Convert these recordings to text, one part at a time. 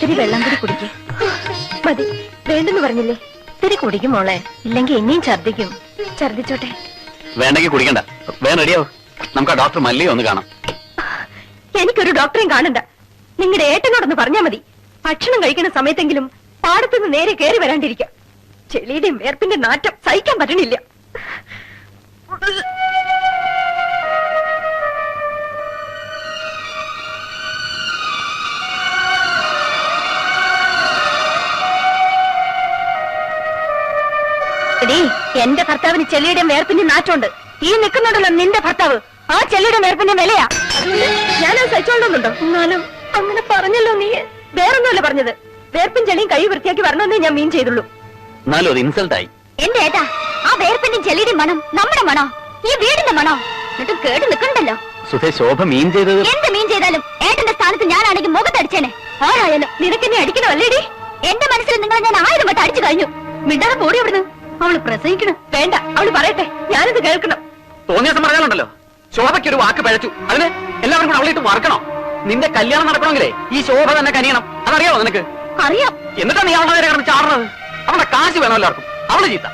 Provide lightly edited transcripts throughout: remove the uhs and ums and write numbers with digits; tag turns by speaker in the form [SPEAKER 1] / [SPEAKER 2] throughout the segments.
[SPEAKER 1] ഇത്തിരി വെള്ളം കൂടി കുടിക്കേ. മതി, വേണ്ടെന്ന് പറഞ്ഞില്ലേ? ഇത്തിരി കുടിക്കും മോളെ, ഇല്ലെങ്കിൽ ഇനിയും ഛർദിക്കും. ഛർദിച്ചോട്ടെ.
[SPEAKER 2] വേണ്ടെങ്കിൽ കുടിക്കണ്ട, വേഗം റെഡിയാവോ. നമുക്ക് ആ ഡോക്ടർ മല്ലിയെ ഒന്ന് കാണാം.
[SPEAKER 1] എനിക്കൊരു ഡോക്ടറെയും കാണണ്ട. നിങ്ങളുടെ ഏട്ടനോടൊന്ന് പറഞ്ഞാൽ മതി. ഭക്ഷണം കഴിക്കുന്ന സമയത്തെങ്കിലും പാടത്തുനിന്ന് നേരെ കയറി വരാണ്ടിരിക്കാം. ചെളിയുടെയും വേർപ്പിന്റെ നാറ്റം സഹിക്കാൻ പറ്റണില്ല. എന്റെ ഭർത്താവിന് ചെളിയുടെയും വേർപ്പിന്റെ നാറ്റമുണ്ട്. ഈ നിൽക്കുന്നുണ്ടല്ലോ നിന്റെ ഭർത്താവ്, ആ ചെളിയുടെ വേർപ്പിന്റെ വിലയാ. ഞാനത് സഹിച്ചോളുന്നുണ്ടോ? എന്നാലും അങ്ങനെ പറഞ്ഞല്ലോ നീ. വേറൊന്നുമല്ല പറഞ്ഞത്. വേർപ്പും ചെളിയും കൈ വൃത്തിയാക്കി വരണമെന്നേ ഞാൻ മീൻ ചെയ്തുള്ളൂ.
[SPEAKER 2] എന്നാലും അത് ഇൻസൾട്ടായി.
[SPEAKER 1] എന്റെ ഏട്ടാ, ആ വേർപ്പിന്റെയും ചെളിയുടെയും മണം നമ്മുടെ മണോ? ഈ വീടിന്റെ മണോ? എന്നിട്ടും കേട്ട് നിൽക്കണ്ടല്ലോ.
[SPEAKER 2] സുധേ, ശോഭ മീൻ ചെയ്തത്
[SPEAKER 1] എന്ത് മീൻ ചെയ്താലും ഏട്ടന്റെ സ്ഥാനത്ത് ഞാനാണെങ്കിൽ മുഖത്തടിച്ചേനെ. ആരായാലും നിനക്കെന്നെ അടിക്കണോ അല്ലേടി? എന്റെ മനസ്സിൽ നിങ്ങൾ ഞാൻ 1000 വട്ടം അടിച്ചു കഴിഞ്ഞു. മിണ്ടാതെ പോടി അവിടുന്ന്. അവള് പ്രസവിക്കണം. വേണ്ട, അവള് പറയട്ടെ, ഞാനിത് കേൾക്കണം.
[SPEAKER 2] തോന്നിയ ദിവസം പറഞ്ഞാലുണ്ടല്ലോ, ശോഭയ്ക്ക് ഒരു വാക്ക് പഴച്ചു. അതിന് എല്ലാവരും കൂടെ അവളിട്ട് മറക്കണോ? നിന്റെ കല്യാണം നടക്കണമെങ്കിലേ ഈ ശോഭ തന്നെ കനിയണം. അതറിയാമോ നിനക്ക്?
[SPEAKER 1] അറിയാം.
[SPEAKER 2] എന്നിട്ടാ നീ അവളുടെ നേരെ കിടന്ന് ചാടുന്നത്? അവളുടെ കാശ് വേണം എല്ലാവർക്കും. അവള് ചീത്ത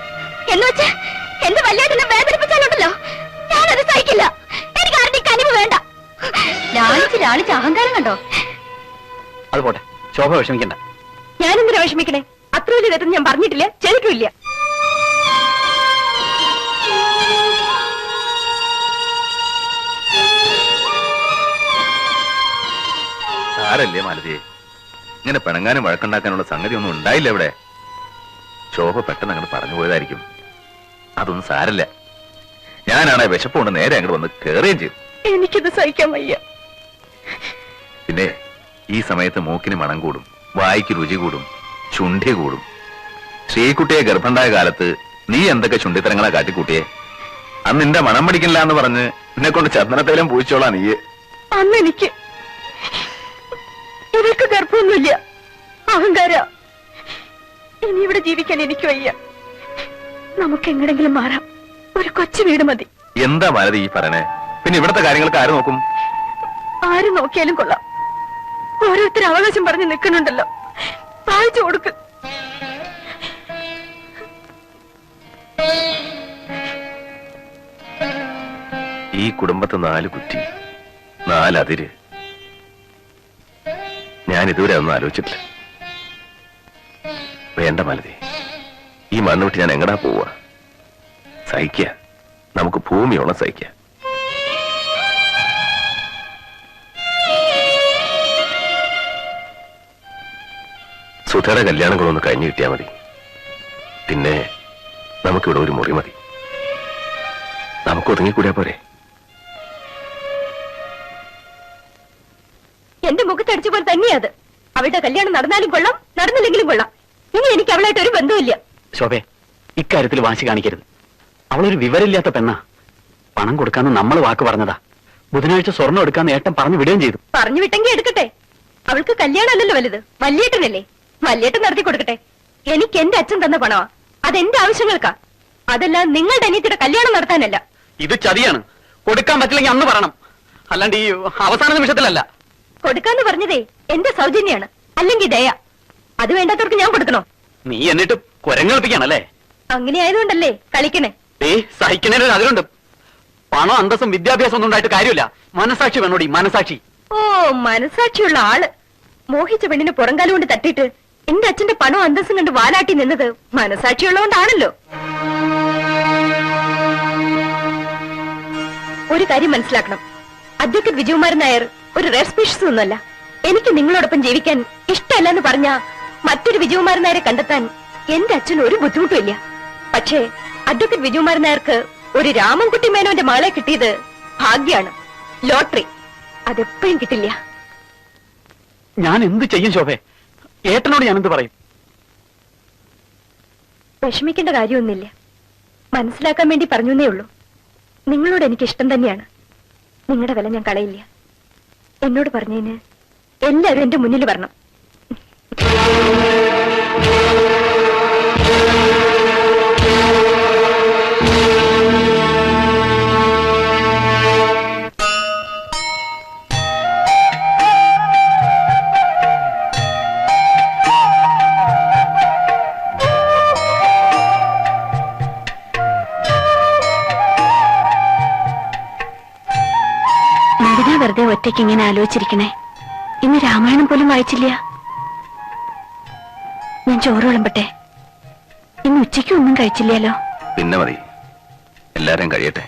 [SPEAKER 1] എന്ന് വെച്ച് എന്റെ വല്യേട്ടനെ വേദനിപ്പിച്ചാലുണ്ടല്ലോ, ഞാനത് സഹിക്കില്ല. എനിക്ക് ആരുടെ കനിവ് വേണ്ട. ലാളിച്ച് അഹങ്കാരം കണ്ടോ?
[SPEAKER 2] അത് പോട്ടെ, ശോഭ വിഷമിക്കണ്ട.
[SPEAKER 1] ഞാനെന്തിനാ വിഷമിക്കണേ? അത്ര വലിയ തെറ്റൊന്നും ഞാൻ പറഞ്ഞിട്ടില്ല, ചെലിക്കില്ല.
[SPEAKER 3] സാരല്ലേ മാലതിയെ, ഇങ്ങനെ പിണങ്ങാനും വഴക്കുണ്ടാക്കാനുള്ള സംഗതി ഒന്നും ഉണ്ടായില്ല ഇവിടെ. ശോഭ പെട്ടെന്ന് അങ്ങോട്ട് പറഞ്ഞു പോയതായിരിക്കും. അതൊന്നും സാരല്ല. ഞാനാണെ വിശപ്പുകൊണ്ട് നേരെ അങ്ങോട്ട് വന്ന് കേറുകയും ചെയ്തു.
[SPEAKER 1] എനിക്കിത് സഹിക്കാൻ വയ്യ.
[SPEAKER 3] പിന്നെ ഈ സമയത്ത് മൂക്കിന് മണം കൂടും, വായിക്ക് രുചി കൂടും, ചുണ്ടി കൂടും. ശ്രീകുട്ടിയെ ഗർഭണ്ടായ കാലത്ത് നീ എന്തൊക്കെ ചുണ്ടിത്തരങ്ങളാ കാട്ടിക്കൂട്ടിയെ. അന്ന് നിന്റെ മണം പിടിക്കില്ല എന്ന് പറഞ്ഞ് എന്നെ കൊണ്ട് ചന്ദനത്തേലും പൂച്ചോളാ നീയെ.
[SPEAKER 1] അന്ന് എനിക്ക് ഇവർക്ക് ഗർഭമൊന്നുമില്ല. അഹങ്കാര. ഇനി ഇവിടെ ജീവിക്കാൻ എനിക്ക് വയ്യ. നമുക്ക് എങ്ങനെങ്കിലും മാറാം. ഒരു കൊച്ചു വീട് മതി.
[SPEAKER 3] എന്താ മാലതി ഈ പറയണേ? പിന്നെ ഇവിടത്തെ കാര്യങ്ങൾക്ക് ആര് നോക്കും?
[SPEAKER 1] ആര് നോക്കിയാലും കൊള്ളാം. ഓരോരുത്തർ അവകാശം പറഞ്ഞ് നിൽക്കുന്നുണ്ടല്ലോ, വായിച്ചു കൊടുക്ക്.
[SPEAKER 3] ഈ കുടുംബത്തെ 4 കുറ്റി, 4 അതിര്. ഞാൻ ഇതുവരെ ഒന്നും ആലോചിച്ചിട്ടില്ല. വേണ്ട മാലതി, ഈ മണ്ണ് വിട്ട് ഞാൻ എങ്ങടാ പോവാ? സഹിക്ക, നമുക്ക് ഭൂമിയോളം സഹിക്ക. സുധയുടെ കല്യാണങ്ങളൊന്ന് കഴിഞ്ഞു കിട്ടിയാൽ മതി. പിന്നെ നമുക്കിവിടെ ഒരു മുറി മതി. നമുക്ക് ഒതുങ്ങിക്കൂടിയാ പോരെ?
[SPEAKER 1] എന്റെ മുഖത്തടിച്ച പോലെ തന്നെയാ അത്. അവളുടെ കല്യാണം നടന്നാലും കൊള്ളാം, നടന്നില്ലെങ്കിലും കൊള്ളാം. ഇനി എനിക്ക് അവളായിട്ട് ഒരു ബന്ധമില്ല.
[SPEAKER 2] ശോഭേ, ഇക്കാര്യത്തിൽ വാശി കാണിക്കരുത്. അവളൊരു വിവരമില്ലാത്ത പെണ്ണാ. പണം കൊടുക്കാന്ന് നമ്മൾ വാക്ക് പറഞ്ഞതാ. ബുധനാഴ്ച സ്വർണ്ണം എടുക്കാന്ന് ഏട്ടൻ പറഞ്ഞു വിടുകയും ചെയ്തു.
[SPEAKER 1] പറഞ്ഞു വിട്ടെങ്കിൽ എടുക്കട്ടെ. അവൾക്ക് കല്യാണമല്ലല്ലോ വലുത്, വല്യേട്ടനല്ലേ. വല്യേട്ടൻ നടത്തി കൊടുക്കട്ടെ. എനിക്ക് എന്റെ അച്ഛൻ തന്ന പണമാ. അതെന്റെ ആവശ്യങ്ങൾക്കാ. അതെല്ലാം നിങ്ങളുടെ അനിയത്തിയുടെ കല്യാണം നടത്താനല്ല.
[SPEAKER 2] ഇത് ചതിയാണ്. കൊടുക്കാൻ പറ്റില്ലെങ്കിൽ അന്ന് പറയണം, അല്ലാണ്ട് ഈ അവസാന നിമിഷത്തിലല്ല.
[SPEAKER 1] കൊടുക്കാന്ന് പറഞ്ഞതേ എന്റെ സൗജന്യാണ്, അല്ലെങ്കിൽ ദയ. അത് വേണ്ടാത്തവർക്ക് ഞാൻ കൊടുക്കണോ?
[SPEAKER 2] നീ എന്നിട്ട് കുരങ്ങൾപ്പിക്കാണല്ലേ?
[SPEAKER 1] അങ്ങനെ ആയതുകൊണ്ടല്ലേ കളിക്കണേ.
[SPEAKER 2] സഹിക്കുന്നതിന് അതിലുണ്ട്. പണം, അന്തസ്സും വിദ്യാഭ്യാസം ഒന്നും ഉണ്ടായിട്ട് കാര്യമില്ല. മനസാക്ഷി വേണോടി, മനസാക്ഷി.
[SPEAKER 1] ഓ, മനസാക്ഷിയുള്ള ആള്. മോഹിച്ച പെണ്ണിന് പുറംകാലം കൊണ്ട് തട്ടിയിട്ട് എന്റെ അച്ഛന്റെ പണവും അന്തസ്സും കണ്ട് വാലാട്ടി നിന്നത് മനസാക്ഷിയുള്ളതുകൊണ്ടാണല്ലോ. ഒരു കാര്യം മനസ്സിലാക്കണം, അഡ്വക്കേറ്റ് വിജയകുമാരൻ നായർ ഒരു റെയർ സ്പീഷീസ് ഒന്നുമല്ല. എനിക്ക് നിങ്ങളോടൊപ്പം ജീവിക്കാൻ ഇഷ്ടമല്ല എന്ന് പറഞ്ഞ മറ്റൊരു വിജയകുമാരൻ നായരെ കണ്ടെത്താൻ എന്റെ അച്ഛന് ഒരു ബുദ്ധിമുട്ടും ഇല്ല. പക്ഷേ അഡ്വക്കേറ്റ് വിജയകുമാരൻ നായർക്ക് ഒരു രാമൻകുട്ടി മേനോന്റെ മകളെ കിട്ടിയത് ഭാഗ്യാണ്, ലോട്ടറി. അതെപ്പോഴും കിട്ടില്ല.
[SPEAKER 2] ഞാൻ എന്ത് ചെയ്യും ശോഭേ? ഏട്ടനോട് ഞാൻ എന്ത് പറയും?
[SPEAKER 1] വിഷമിക്കേണ്ട കാര്യമൊന്നുമില്ല. മനസ്സിലാക്കാൻ വേണ്ടി പറഞ്ഞേ ഉള്ളൂ. നിങ്ങളോട് എനിക്ക് ഇഷ്ടം തന്നെയാണ്. നിങ്ങളുടെ വില ഞാൻ കളയില്ല. എന്നോട് പറഞ്ഞതിന് എല്ലാവരും എന്റെ മുന്നിൽ വരണം. ഒറ്റയ്ക്ക് ഇങ്ങനെ ആലോചിച്ചിരിക്കണേ? ഇന്ന് രാമായണം പോലും വായിച്ചില്ല. ഞാൻ ചോറ് വിളമ്പട്ടെ? ഇന്ന് ഉച്ചയ്ക്ക് ഒന്നും കഴിച്ചില്ലല്ലോ.
[SPEAKER 3] പിന്നെ മതി, എല്ലാരും കഴിയട്ടെ.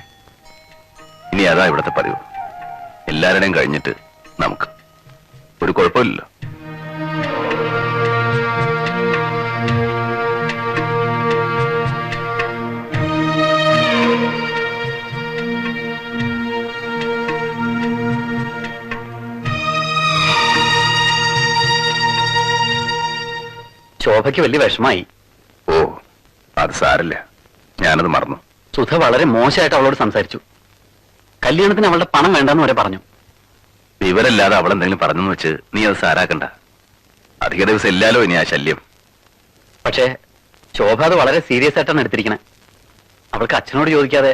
[SPEAKER 3] ഇനി അതാ ഇവിടുത്തെ പതിവ്. എല്ലാവരുടെയും കഴിഞ്ഞിട്ട് നമുക്ക് ഒരു കുഴപ്പമില്ലല്ലോ.
[SPEAKER 2] ശോഭയ്ക്ക് വലിയ വിഷമായി.
[SPEAKER 3] ഓ, അത് സാരല്ല, ഞാനത് മറന്നു.
[SPEAKER 2] സുധ വളരെ മോശമായിട്ട് അവളോട് സംസാരിച്ചു. കല്യാണത്തിന് അവളുടെ പണം വേണ്ടെന്ന് വരെ പറഞ്ഞു.
[SPEAKER 3] വിവരമില്ലാതെ അവളെന്തെങ്കിലും പറഞ്ഞെന്ന് വെച്ച് നീ അത് സാരാക്കണ്ട. അധിക ദിവസം ഇല്ലാലോ ഇനി ആ ശല്യം.
[SPEAKER 2] പക്ഷേ ശോഭ അത് വളരെ സീരിയസ് ആയിട്ടാണ് എടുത്തിരിക്കണേ. അവൾക്ക് അച്ഛനോട് ചോദിക്കാതെ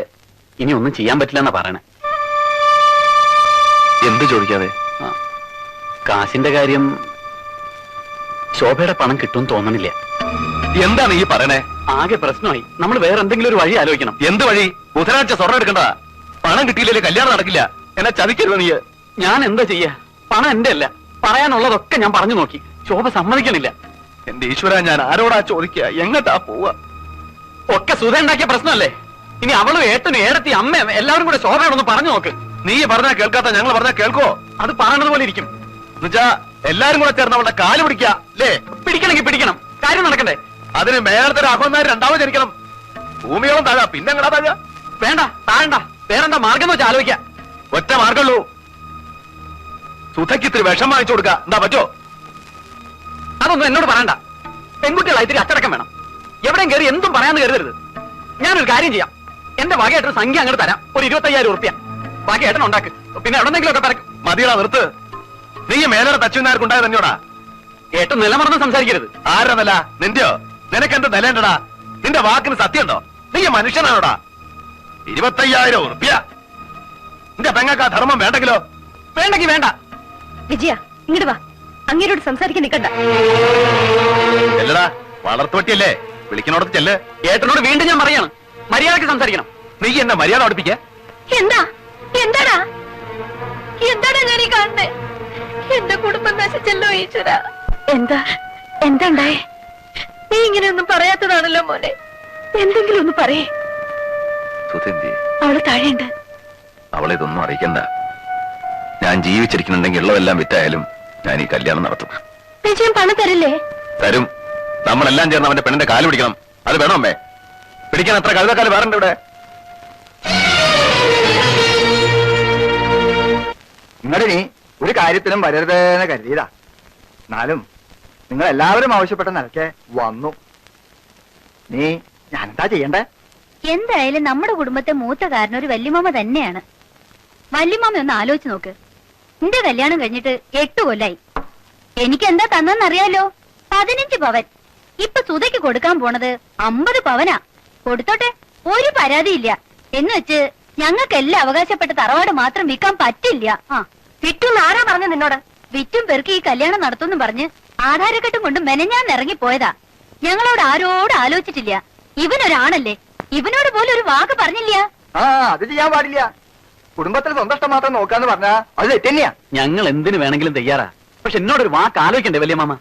[SPEAKER 2] ഇനി ഒന്നും ചെയ്യാൻ പറ്റില്ല എന്നാ പറയണേ.
[SPEAKER 3] എന്ത് ചോദിക്കാതെ?
[SPEAKER 2] കാശിന്റെ കാര്യം. ശോഭയുടെ പണം കിട്ടുമെന്ന് തോന്നണില്ല.
[SPEAKER 3] എന്താണ് ഈ പറയണേ?
[SPEAKER 2] ആകെ പ്രശ്നമായി. നമ്മൾ വേറെ എന്തെങ്കിലും ഒരു വഴി ആലോചിക്കണം.
[SPEAKER 3] എന്ത് വഴി? ബുധനാഴ്ച സ്വർണ്ണം എടുക്കണ്ട. പണം കിട്ടിയില്ലേ കല്യാണം നടക്കില്ല. എന്നെ ചതിക്കരുത് നീ.
[SPEAKER 2] ഞാൻ എന്താ ചെയ്യാ? പണം എന്റെ അല്ല. പറയാനുള്ളതൊക്കെ ഞാൻ പറഞ്ഞു നോക്കി. ശോഭ സമ്മതിക്കണില്ല.
[SPEAKER 3] എന്റെ ഈശ്വര, ഞാൻ ആരോടാ ചോദിക്കുക? എങ്ങട്ടാ പോവാ?
[SPEAKER 2] ഒക്കെ സുധ ഉണ്ടാക്കിയ പ്രശ്നമല്ലേ? ഇനി അവളും ഏട്ടനും ഏടത്തി അമ്മയും എല്ലാവരും കൂടെ ശോഭയോടൊന്ന് പറഞ്ഞു നോക്ക്.
[SPEAKER 3] നീ പറഞ്ഞാ കേൾക്കാത്ത ഞങ്ങൾ പറഞ്ഞാ കേൾക്കോ?
[SPEAKER 2] അത് പറയണത് പോലെ ഇരിക്കും.
[SPEAKER 3] എന്നുവെച്ചാ എല്ലാരും കൂടെ ചേർന്ന് അവളുടെ കാല് പിടിക്കുക അല്ലേ?
[SPEAKER 2] പിടിക്കണമെങ്കിൽ പിടിക്കണം. കാര്യം നടക്കണ്ടേ?
[SPEAKER 3] അതിന് മേളത്തൊരു അഹോന്മാര് രണ്ടാമത് ജനിക്കണം. ഭൂമിയോളം താഴാ, പിന്നെ എങ്ങടാ താഴാ?
[SPEAKER 2] വേണ്ട, താഴണ്ട. വേറെന്താ മാർഗം എന്ന് വെച്ചാൽ ആലോചിക്കാം.
[SPEAKER 3] ഒറ്റ മാർഗമുള്ളൂ. സുധയ്ക്ക് ഇത്തിരി വിഷം വാങ്ങിച്ചു കൊടുക്കുക. എന്താ പറ്റോ?
[SPEAKER 2] അതൊന്നും എന്നോട് പറയണ്ട. പെൺകുട്ടികളായി ഇത്തിരി അച്ചടക്കം വേണം. എവിടെയും കയറി എന്തും പറയാന്ന് കരുതരുത്. ഞാനൊരു കാര്യം ചെയ്യാം. എന്റെ വകയായിട്ടൊരു സംഖ്യ അങ്ങോട്ട് തരാം. ഒരു 25,000 ഉറുപ്പ്യ. ബാക്കി ഏട്ടൻ ഉണ്ടാക്ക്. പിന്നെ എവിടെന്നെങ്കിലും ഒക്കെ പറക്കും.
[SPEAKER 3] മതിയടാ, നിർത്ത്. നീ മേലെ തച്ചുന്നാർക്കുണ്ടായ തന്നെയോടാ.
[SPEAKER 2] ഏട്ടൻ നിലമറന്ന് സംസാരിക്കരുത്.
[SPEAKER 3] ആരാ നില? നിന്റെയോ? നിനക്ക് എന്ത് നിലയുണ്ടടാ? നിന്റെ വാക്കിന് സത്യമുണ്ടോ? നീ മനുഷ്യനാണോടാ? 25,000 ഉറുപ്പ്യ. നിന്റെ പെങ്ങക്ക് ആ ധർമ്മം വേണ്ടെങ്കിലോ?
[SPEAKER 2] വേണ്ടെങ്കിൽ വേണ്ട.
[SPEAKER 1] വിജയ, ഇങ്ങോട്ട് വാ. അങ്ങേരോട് സംസാരിക്കാൻ നിൽക്കണ്ട.
[SPEAKER 3] ചെല്ലടാ, വളർത്തുവട്ടിയല്ലേ? വിളിക്കണോടത്ത് ചെല്ല്.
[SPEAKER 2] ഏട്ടനോട് വീണ്ടും ഞാൻ പറയാണ്, മര്യാദയ്ക്ക് സംസാരിക്കണം.
[SPEAKER 3] നീ എന്നെ മര്യാദ പഠിപ്പിക്ക.
[SPEAKER 1] എന്താ? എന്താടാ? എന്താടാ ഞാൻ ഈ കാണുന്നേ? എന്റെ കുടുംബം നശിച്ചല്ലോ ഈശ്വര. എന്താ ഉണ്ടായേ? നീ ഇങ്ങനെയൊന്നും പറയാത്തതാണല്ലോ മോനെ. എന്തെങ്കിലും ഒന്ന് പറയേ. അവള് താഴെയുണ്ട്.
[SPEAKER 3] അവളെ ഇതൊന്നും അറിയിക്കണ്ട. ഞാൻ ജീവിച്ചിരിക്കുന്നുണ്ടെങ്കിൽ ഉള്ളതെല്ലാം വിറ്റായാലും ഞാൻ ഈ കല്യാണം നടത്തും.
[SPEAKER 1] വിജയം പണം തരില്ലേ?
[SPEAKER 3] തരും. നമ്മളെല്ലാം ചേർന്ന് അവന്റെ പെണ്ണിന്റെ കാല് പിടിക്കണം. അത് വേണോ അമ്മേ? പിടിക്കാൻ എത്ര കഴുതക്കാല് വേറുണ്ട് ഇവിടെ.
[SPEAKER 4] നിങ്ങളുടെ നീ ഒരു കാര്യത്തിലും വരരുതെന്ന് കരുതിയതാ. എന്നാലും നിങ്ങൾ എല്ലാവരും ആവശ്യപ്പെട്ട നിലയ്ക്ക് വന്നു. നീ ഞാനെന്താ ചെയ്യണ്ടേ?
[SPEAKER 5] എന്തായാലും നമ്മുടെ കുടുംബത്തെ മൂത്ത കാരണം ഒരു വല്യമാമ തന്നെയാണ്. വല്യമാമ ഒന്ന് ആലോചിച്ച് നോക്ക്. നിന്റെ കല്യാണം കഴിഞ്ഞിട്ട് 8 കൊല്ലായി. എനിക്ക് എന്താ തന്നെന്നറിയാലോ? 15 പവൻ. ഇപ്പൊ സുധയ്ക്ക് കൊടുക്കാൻ പോണത് 50 പവനാ. കൊടുത്തോട്ടെ, ഒരു പരാതിയില്ല. എന്ന് വെച്ച് ഞങ്ങൾക്കെല്ലാം അവകാശപ്പെട്ട തറവാട് മാത്രം വിൽക്കാൻ പറ്റില്ല.
[SPEAKER 1] വിറ്റുന്ന് ആരാ പറഞ്ഞ നിന്നോട്?
[SPEAKER 5] വിറ്റും പെറുക്കി ഈ കല്യാണം നടത്തുമെന്നും പറഞ്ഞ് ആധാരക്കെട്ടും കൊണ്ട് മെനഞ്ഞാൻ ഇറങ്ങിപ്പോയതാ. ഞങ്ങളോട് ആരോട് ആലോചിച്ചിട്ടില്ല. ഇവനൊരാണല്ലേ, ഇവനോട് പോലും ഒരു വാക്ക് പറഞ്ഞില്ല.
[SPEAKER 4] അത് ചെയ്യാൻ പാടില്ല. കുടുംബത്തിൽ സ്വന്തം ഇഷ്ടം മാത്രം നോക്കാന്ന് പറഞ്ഞാ അത് തെറ്റന്നെയാ.
[SPEAKER 2] ഞങ്ങൾ എന്തിനു വേണമെങ്കിലും തയ്യാറാ. പക്ഷെ എന്നോടൊരു വാക്ക് ആലോചിക്കണ്ടേ വലിയ മാമ?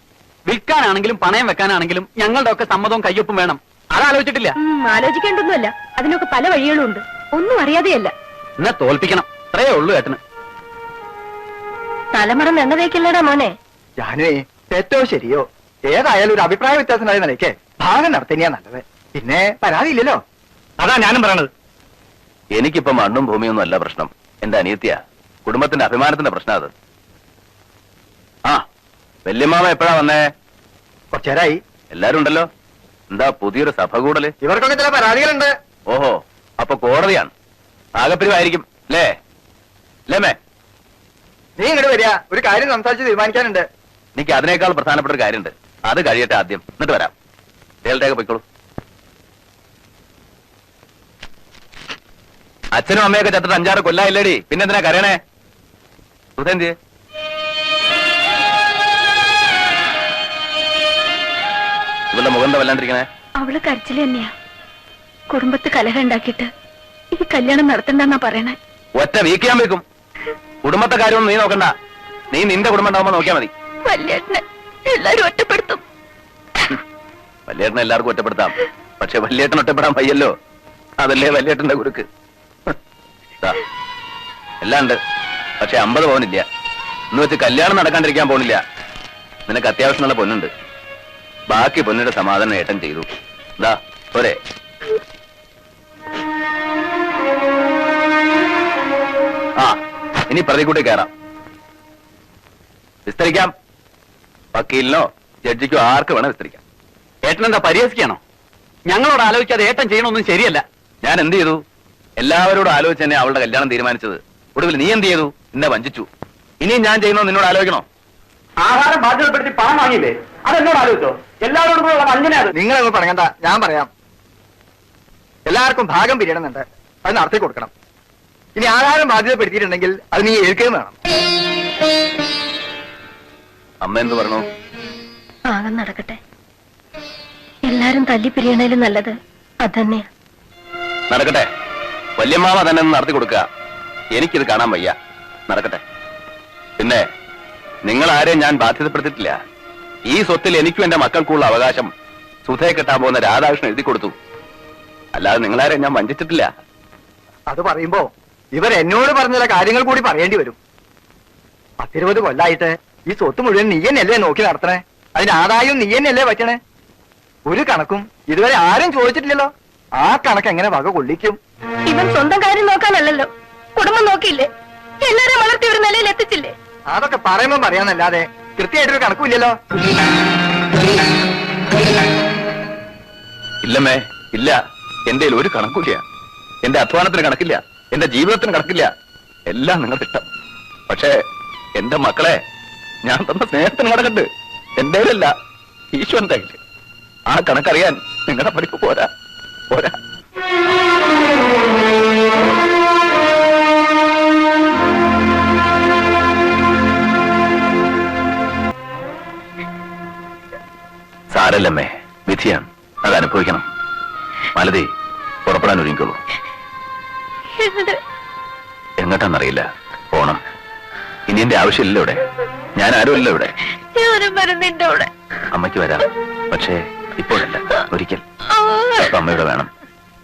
[SPEAKER 2] വിൽക്കാനാണെങ്കിലും പണയം വെക്കാനാണെങ്കിലും ഞങ്ങളുടെ ഒക്കെ സമ്മതവും കയ്യൊപ്പും വേണം. അതാലോചിച്ചിട്ടില്ല.
[SPEAKER 1] ആലോചിക്കേണ്ടൊന്നുമല്ല. അതിനൊക്കെ പല വഴികളും ഉണ്ട്. ഒന്നും അറിയാതെയല്ല.
[SPEAKER 2] എന്നെ തോൽപ്പിക്കണം, അത്രയേ ഉള്ളൂ ഏട്ടന്.
[SPEAKER 1] തലമറന്ന് എണ്ണ തേക്കില്ലടാ മോനെ.
[SPEAKER 4] ഞാനേ തെറ്റോ ശരിയോ ഏതായാലും ഒരു അഭിപ്രായ വ്യത്യാസം ഉണ്ടായ നിലയ്ക്ക് ഭാഗം നടത്തന്നെയാ നല്ലത്. പിന്നെ പരാതിയില്ലല്ലോ.
[SPEAKER 2] അതാ ഞാനും പറയണത്.
[SPEAKER 3] എനിക്കിപ്പോ മണ്ണും ഭൂമിയൊന്നും അല്ല പ്രശ്നം. എന്റെ അനിയത്തിയാ. കുടുംബത്തിന്റെ അഭിമാനത്തിന്റെ പ്രശ്നം അത്. ആ, വല്യമ്മാമ എപ്പോഴാ വന്നേ?
[SPEAKER 4] കുറച്ചേരായി.
[SPEAKER 3] എല്ലാരും ഉണ്ടല്ലോ. എന്താ പുതിയൊരു സഭ കൂടല്?
[SPEAKER 4] ഇവർക്കൊക്കെ ചില പരാതികളുണ്ട്.
[SPEAKER 3] ഓഹോ, അപ്പൊ കോടതിയാണ്. ആകപ്പിരിവായിരിക്കും അല്ലേ? ലേമേ,
[SPEAKER 4] നീ ഇങ്ങോട്ട് വരിക. ഒരു കാര്യം സംസാരിച്ച് തീരുമാനിക്കാനുണ്ട്.
[SPEAKER 3] എനിക്ക് അതിനേക്കാൾ പ്രധാനപ്പെട്ട ഒരു കാര്യമുണ്ട്. അത് കഴിയട്ടെ ആദ്യം, എന്നിട്ട് വരാം. ഡേൽട്ടേക്ക് പോയിക്കോളൂ. അച്ഛനും അമ്മയൊക്കെ ചത്തിട്ട് 5-6 കൊല്ലായില്ലേടി. പിന്നെന്തിനാ കരയണേ? സുധേന്തി ഇവളുടെ മുഖം എന്താ വല്ലാണ്ടിരിക്കണേ?
[SPEAKER 1] അവള് കരച്ചില് തന്നെയാ. കുടുംബത്ത് കലഹം ഉണ്ടാക്കിയിട്ട് ഈ കല്യാണം നടത്തണ്ടെന്നാ പറയണേ.
[SPEAKER 3] ഒറ്റ വീക്കിയാൻ വെക്കും. കുടുംബത്തെ കാര്യമൊന്നും നീ നോക്കണ്ട. നീ നിന്റെ കുടുംബം ഉണ്ടാവുമ്പോ നോക്കിയാ മതി.
[SPEAKER 1] വല്യേട്ടനെ എല്ലാരും ഒറ്റപ്പെടുത്തും.
[SPEAKER 3] വല്യേട്ടനെ എല്ലാവർക്കും ഒറ്റപ്പെടുത്താം. പക്ഷെ വല്യേട്ടൻ ഒറ്റപ്പെടാൻ വയ്യല്ലോ. അതല്ലേ വല്യേട്ടന്റെ കുരുക്ക്. ദാ, എല്ലാം ഉണ്ട്. പക്ഷെ 50 പവനില്ല. എന്ന് വെച്ച് കല്യാണം നടക്കാണ്ടിരിക്കാൻ പോണില്ല. നിനക്ക് അത്യാവശ്യമുള്ള പൊന്നുണ്ട്. ബാക്കി പൊന്നിന്റെ സമാധാനം ഏട്ടൻ ചെയ്തു. ദാ പോരെ. ആ, ഇനി പ്രതികൂട്ടി കയറാം. വിസ്തരിക്കാം. വക്കീലിനോ ജഡ്ജിക്കോ ആർക്ക് വേണം വിസ്തരിക്കാം.
[SPEAKER 2] ഏട്ടൻ എന്താ പരിഹസിക്കാണോ? ഞങ്ങളോട് ആലോചിക്കാതെ ഏട്ടൻ ചെയ്യണമൊന്നും ശരിയല്ല.
[SPEAKER 3] ഞാൻ എന്ത് ചെയ്തു? എല്ലാവരോടും ആലോചിച്ച് തന്നെ അവളുടെ കല്യാണം തീരുമാനിച്ചത്. ഒടുവിൽ നീ എന്ത് ചെയ്തു? എന്നെ വഞ്ചിച്ചു. ഇനിയും ഞാൻ ചെയ്യണോ നിന്നോട് ആലോചിക്കണോ?
[SPEAKER 2] ആഹാരം ബാധ്യതപ്പെടുത്തി പണം വാങ്ങിയില്ലേ? അതെന്നോട് ആലോചിച്ചോ? എല്ലാവരോടും കൂടെ ഉള്ള വഞ്ചന അത്.
[SPEAKER 4] നിങ്ങളൊന്നും പറയണ്ട, ഞാൻ പറയാം. എല്ലാവർക്കും ഭാഗം പിരിയണമെന്നുണ്ട്. അത് നടത്തി കൊടുക്കണം. ഇനി ആഹാരം ബാധ്യതപ്പെടുത്തിയിട്ടുണ്ടെങ്കിൽ അത് നീ ഏൽക്കുകയും വേണം.
[SPEAKER 3] അമ്മ എന്ത് പറഞ്ഞു?
[SPEAKER 1] ആകം നടക്കട്ടെ. എല്ലാരും തല്ലിപ്പിരിയണേലും നല്ലത് അതന്നെയാ.
[SPEAKER 3] നടക്കട്ടെ. വല്യമ്മാവ തന്നെ ഒന്ന് നടത്തി കൊടുക്കുക. എനിക്കിത് കാണാൻ വയ്യ. നടക്കട്ടെ. പിന്നെ നിങ്ങൾ ആരെയും ഞാൻ ബാധ്യതപ്പെടുത്തിയിട്ടില്ല. ഈ സ്വത്തിൽ എനിക്കും എന്റെ മക്കൾക്കുള്ള അവകാശം സുധയെ കെട്ടാൻ പോകുന്ന രാധാകൃഷ്ണൻ എഴുതി കൊടുത്തു. അല്ലാതെ നിങ്ങളാരെയും ഞാൻ വഞ്ചിച്ചിട്ടില്ല.
[SPEAKER 4] അത് പറയുമ്പോ ഇവർ എന്നോട് പറഞ്ഞ ചില കാര്യങ്ങൾ കൂടി പറയേണ്ടി വരും. 10-20 കൊല്ലായിട്ട് ഈ സ്വത്ത് മുഴുവൻ നീ തന്നെയല്ലേ നോക്കി നടത്തണേ? അതിന്റെ ആദായവും നീ തന്നെയല്ലേ പറ്റണേ? ഒരു കണക്കും ഇതുവരെ ആരും ചോദിച്ചിട്ടില്ലല്ലോ. ആ കണക്ക് എങ്ങനെ വക കൊള്ളിക്കും?
[SPEAKER 1] ഇവൻ സ്വന്തം കാര്യം നോക്കാനല്ലല്ലോ, കുടുംബം നോക്കിയില്ലേ? എല്ലാരും വളർത്തി ഒരു നിലയിൽ എത്തിച്ചില്ലേ?
[SPEAKER 4] അതൊക്കെ പറയുമ്പോ പറയാന്നല്ലാതെ കൃത്യമായിട്ടൊരു കണക്കുമില്ലല്ലോ.
[SPEAKER 3] ഇല്ലമ്മേ, ഇല്ല. എന്റെ ഒരു കണക്കില്ല. എന്റെ അധ്വാനത്തിന് കണക്കില്ല. എന്റെ ജീവിതത്തിന് കണക്കില്ല. എല്ലാം നിങ്ങളുടെ ഇഷ്ടം. പക്ഷേ എന്റെ മക്കളെ ഞാൻ തന്ന സ്നേഹത്തിന് കണക്കുണ്ട്. എന്റെ അല്ല, ഈശ്വരന്റെ കയ്യിൽ. ആ കണക്കറിയാൻ നിങ്ങളുടെ പഠിപ്പ് പോരാ. പോരാ. സാരല്ലമ്മേ, വിധിയാണ്. അത് അനുഭവിക്കണം. മാലതി, പുറപ്പെടാൻ ഒരുങ്ങിക്കോളൂ. എങ്ങോട്ടാന്നറിയില്ല. പോണം. ഇനി എന്റെ ആവശ്യമില്ല ഇവിടെ. ഞാൻ ആരുമല്ല ഇവിടെ.
[SPEAKER 1] ഞാനും വരുന്നുണ്ട് അവിടെ.
[SPEAKER 3] അമ്മയ്ക്ക് വരാം. പക്ഷേ ഇപ്പോഴല്ല, ഒരിക്കൽ. അപ്പൊ അമ്മയുടെ വേണം.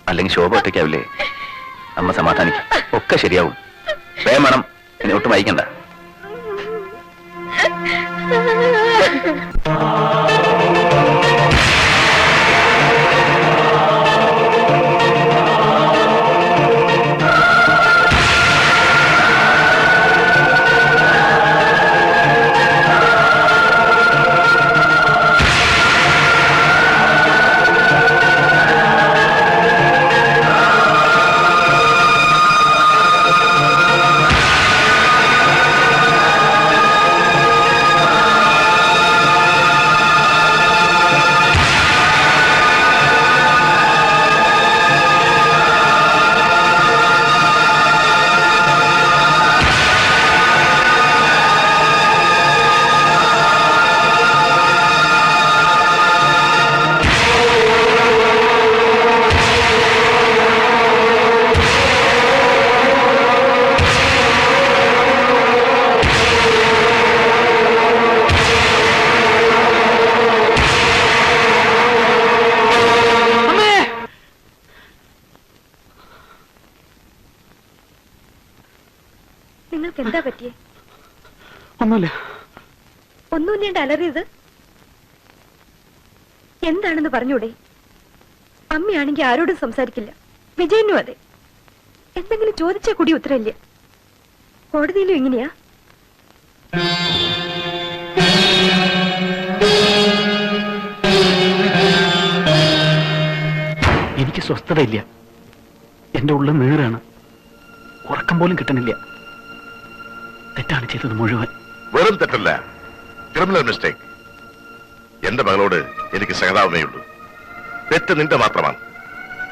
[SPEAKER 3] അല്ലെങ്കിൽ ശോഭ ഒറ്റയ്ക്കാവില്ലേ? അമ്മ സമാധാനിക്കും. ഒക്കെ ശരിയാവും. വേഗം വേണം. ഇനി ഒട്ടും വൈകണ്ട.
[SPEAKER 1] നിങ്ങൾക്ക് എന്താ പറ്റിയേ?
[SPEAKER 2] ഒന്നുമില്ല.
[SPEAKER 1] ഒന്നുമില്ലേണ്ട അലറിയത് എന്താണെന്ന് പറഞ്ഞൂടെ? അമ്മയാണെങ്കിൽ ആരോടും സംസാരിക്കില്ല. വിജയനും അതെ. എന്തെങ്കിലും ചോദിച്ചാൽ കൂടി ഉത്തരവില്ല. കോടതിയിലും ഇങ്ങനെയാ?
[SPEAKER 2] എനിക്ക് സ്വസ്ഥതയില്ല. എന്റെ ഉള്ളിൽ നീറാണ്. ഉറക്കം പോലും കിട്ടണില്ല. തെറ്റാണ് ചെയ്തത് മുഴുവൻ.
[SPEAKER 6] വെറും തെറ്റല്ല, ക്രിമിനൽ മിസ്റ്റേക്ക്. എന്റെ മകളോട് എനിക്ക് സഹതാപമേ ഉള്ളൂ. തെറ്റ് നിന്റെ മാത്രമാണ്.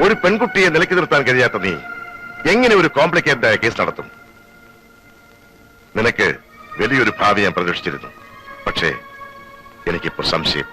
[SPEAKER 6] ഒരു പെൺകുട്ടിയെ നിലയ്ക്ക് നിർത്താൻ കഴിയാത്ത നീ എങ്ങനെ ഒരു കോംപ്ലിക്കേറ്റഡ് ആയ കേസ് നടത്തും? നിനക്ക് വലിയൊരു ഭാവി ഞാൻ പ്രതീക്ഷിച്ചിരുന്നു. പക്ഷേ എനിക്കിപ്പോ സംശയം.